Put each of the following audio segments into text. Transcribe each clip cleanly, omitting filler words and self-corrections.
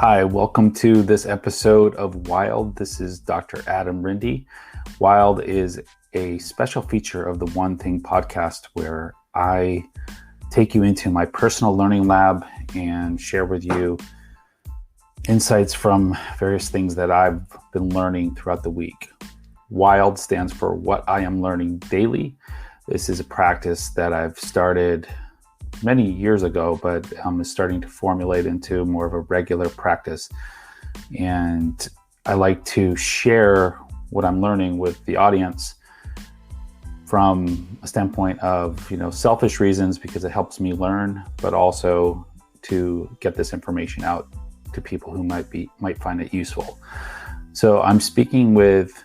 Hi, welcome to this episode of WIALD. This is Dr. Adam Rindy. WIALD is a special feature of the One Thing podcast where I take you into my personal learning lab and share with you insights from various things that I've been learning throughout the week. WIALD stands for What I Am Learning Daily. This is a practice that I've started many years ago, but is starting to formulate into more of a regular practice. And I like to share what I'm learning with the audience from a standpoint of, selfish reasons, because it helps me learn, but also to get this information out to people who might find it useful. So I'm speaking with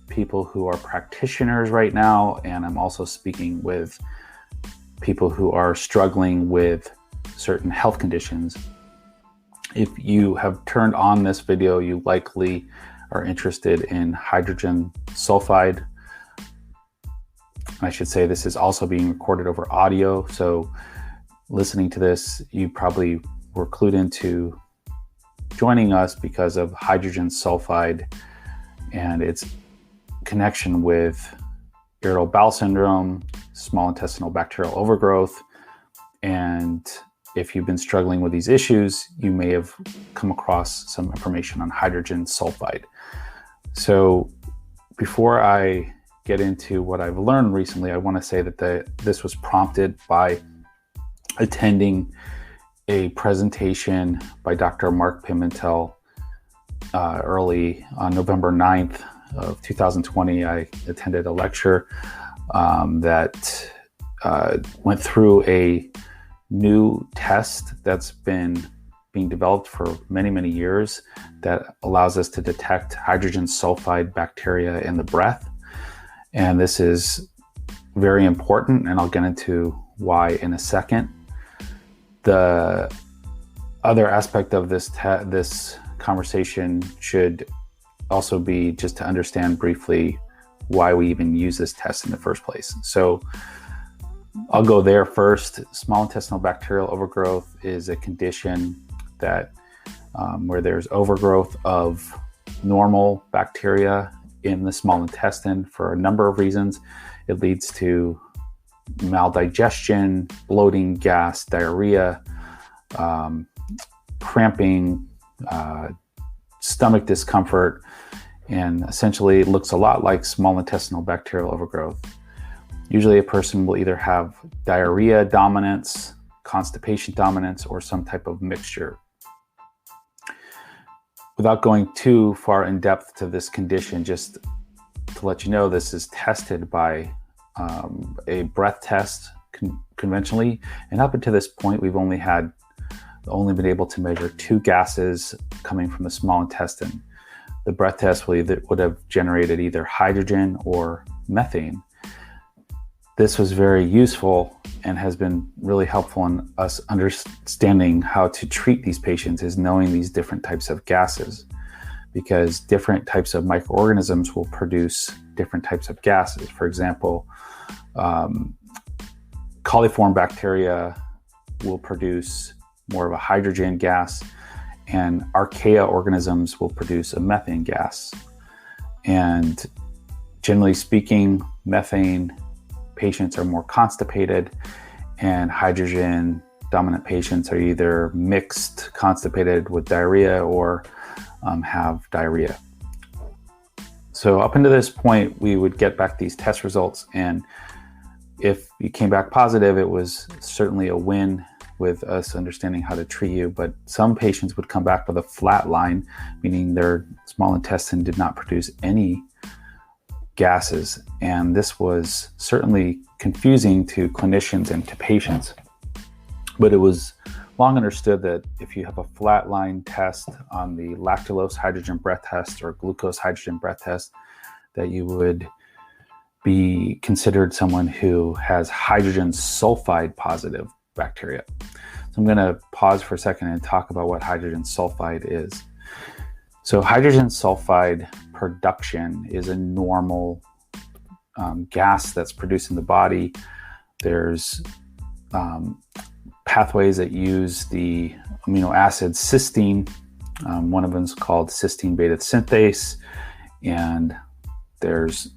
people who are practitioners right now, and I'm also speaking with people who are struggling with certain health conditions. If you have turned on this video, you likely are interested in hydrogen sulfide. I should say this is also being recorded over audio, so listening to this, you probably were clued into joining us because of hydrogen sulfide and its connection with irritable bowel syndrome, small intestinal bacterial overgrowth. And if you've been struggling with these issues, you may have come across some information on hydrogen sulfide. So before I get into what I've learned recently, I want to say that this was prompted by attending a presentation by Dr. Mark Pimentel early on November 9th of 2020. I attended a lecture that went through a new test that's been being developed for many, many years that allows us to detect hydrogen sulfide bacteria in the breath. And this is very important, and I'll get into why in a second. The other aspect of this conversation should also be just to understand briefly why we even use this test in the first place. So I'll go there first. Small intestinal bacterial overgrowth is a condition that where there's overgrowth of normal bacteria in the small intestine for a number of reasons. It leads to maldigestion, bloating, gas, diarrhea, cramping, stomach discomfort, and essentially it looks a lot like small intestinal bacterial overgrowth. Usually a person will either have diarrhea dominance, constipation dominance, or some type of mixture. Without going too far in depth to this condition, just to let you know, this is tested by a breath test conventionally. And up until this point, we've only been able to measure two gases coming from the small intestine. The breath test would have generated either hydrogen or methane. This was very useful and has been really helpful in us understanding how to treat these patients, is knowing these different types of gases, because different types of microorganisms will produce different types of gases. For example, coliform bacteria will produce more of a hydrogen gas, and archaea organisms will produce a methane gas. And generally speaking, methane patients are more constipated, and hydrogen dominant patients are either mixed constipated with diarrhea or have diarrhea. So up until this point, we would get back these test results, and if you came back positive, it was certainly a win with us understanding how to treat you. But some patients would come back with a flat line, meaning their small intestine did not produce any gases. And this was certainly confusing to clinicians and to patients. But it was long understood that if you have a flat line test on the lactulose hydrogen breath test or glucose hydrogen breath test, that you would be considered someone who has hydrogen sulfide positive bacteria. So I'm going to pause for a second and talk about what hydrogen sulfide is. So hydrogen sulfide production is a normal gas that's produced in the body. There's pathways that use the amino acid cysteine One of them is called cysteine beta synthase, and there's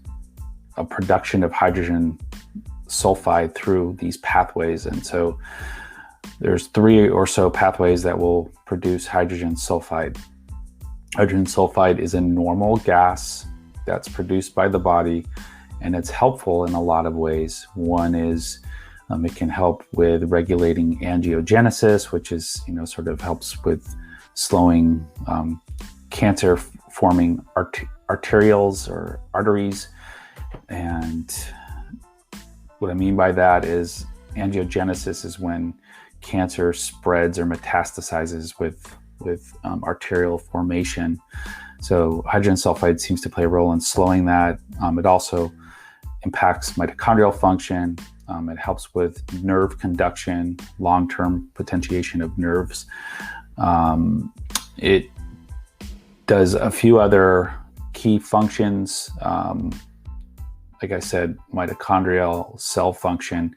a production of hydrogen sulfide through these pathways. And so there's 3 or so pathways that will produce hydrogen sulfide. Hydrogen sulfide is a normal gas that's produced by the body, and it's helpful in a lot of ways. One is it can help with regulating angiogenesis, which is, sort of helps with slowing cancer-forming arterioles or arteries. And what I mean by that is angiogenesis is when cancer spreads or metastasizes with arterial formation. So hydrogen sulfide seems to play a role in slowing that. It also impacts mitochondrial function. It helps with nerve conduction, long-term potentiation of nerves. It does a few other key functions. Like I said, mitochondrial cell function.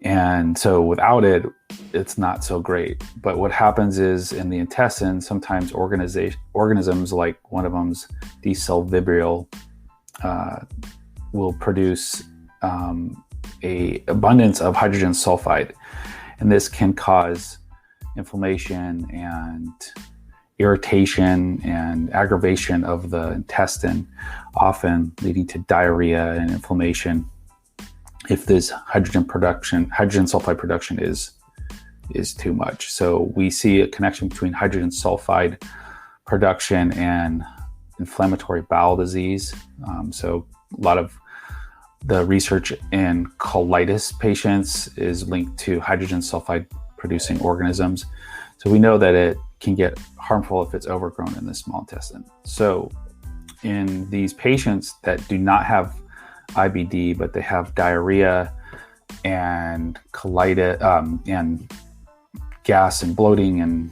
And so without it, it's not so great. But what happens is in the intestine, sometimes organisms, like one of them's D. Sulfide, will produce a abundance of hydrogen sulfide. And this can cause inflammation and irritation and aggravation of the intestine, often leading to diarrhea and inflammation if this hydrogen sulfide production is too much. So we see a connection between hydrogen sulfide production and inflammatory bowel disease. So a lot of the research in colitis patients is linked to hydrogen sulfide producing organisms. So we know that it can get harmful if it's overgrown in the small intestine. So in these patients that do not have IBD, but they have diarrhea and colitis and gas and bloating and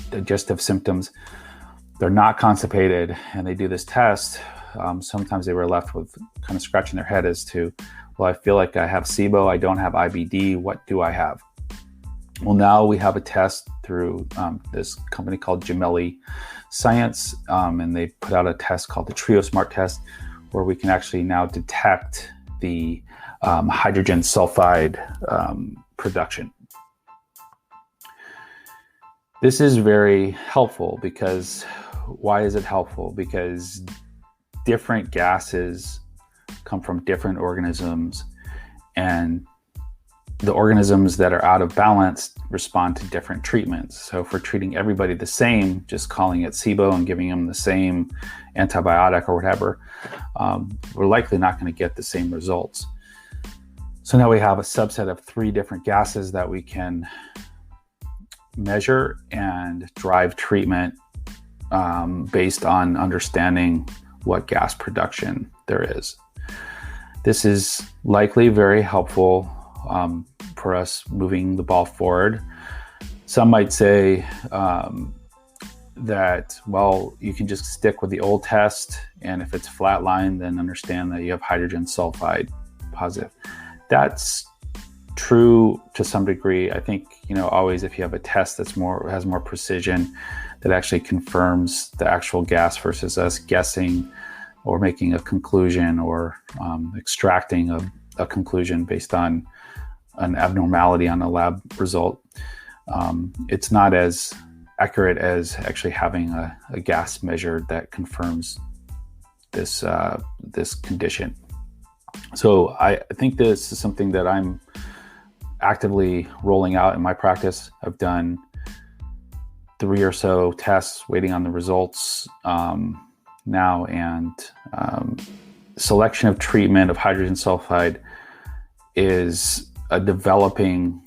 digestive symptoms, they're not constipated, and they do this test. Sometimes they were left with kind of scratching their head as to, well, I feel like I have SIBO, I don't have IBD, what do I have? Well, now we have a test through this company called Gemelli Science, and they put out a test called the Trio Smart test, where we can actually now detect the hydrogen sulfide production. This is very helpful because, why is it helpful? Because different gases come from different organisms, and the organisms that are out of balance respond to different treatments. So if we're treating everybody the same, just calling it SIBO and giving them the same antibiotic or whatever, we're likely not going to get the same results. So now we have a subset of 3 different gases that we can measure and drive treatment based on understanding what gas production there is. This is likely very helpful for us moving the ball forward. Some might say that, well, you can just stick with the old test, and if it's flatline, then understand that you have hydrogen sulfide positive. That's true to some degree. I think, always if you have a test that's has more precision, that actually confirms the actual gas versus us guessing or making a conclusion or extracting a conclusion based on an abnormality on a lab result. It's not as accurate as actually having a gas measured that confirms this condition. So I think this is something that I'm actively rolling out in my practice. I've done 3 or so tests, waiting on the results now, and selection of treatment of hydrogen sulfide is a developing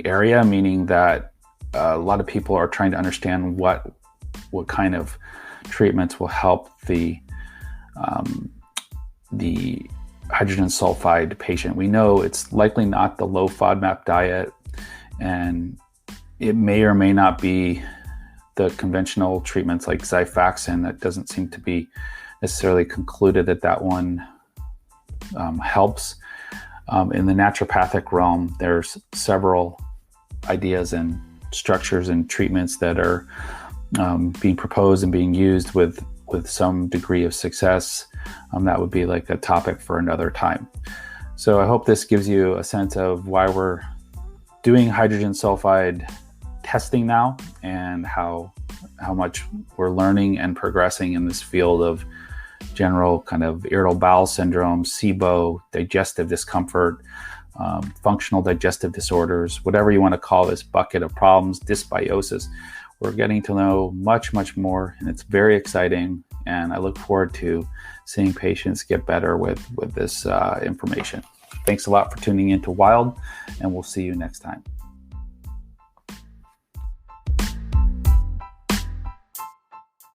area, meaning that a lot of people are trying to understand what kind of treatments will help the hydrogen sulfide patient. We know it's likely not the low FODMAP diet, and it may or may not be the conventional treatments like Xifaxan. That doesn't seem to be necessarily concluded that one helps. In the naturopathic realm, there's several ideas and structures and treatments that are being proposed and being used with some degree of success. That would be like a topic for another time. So I hope this gives you a sense of why we're doing hydrogen sulfide testing now, and how much we're learning and progressing in this field of general kind of irritable bowel syndrome, SIBO, digestive discomfort, functional digestive disorders, whatever you want to call this bucket of problems, dysbiosis. We're getting to know much, much more, and it's very exciting. And I look forward to seeing patients get better with this information. Thanks a lot for tuning in to WIALD, and we'll see you next time.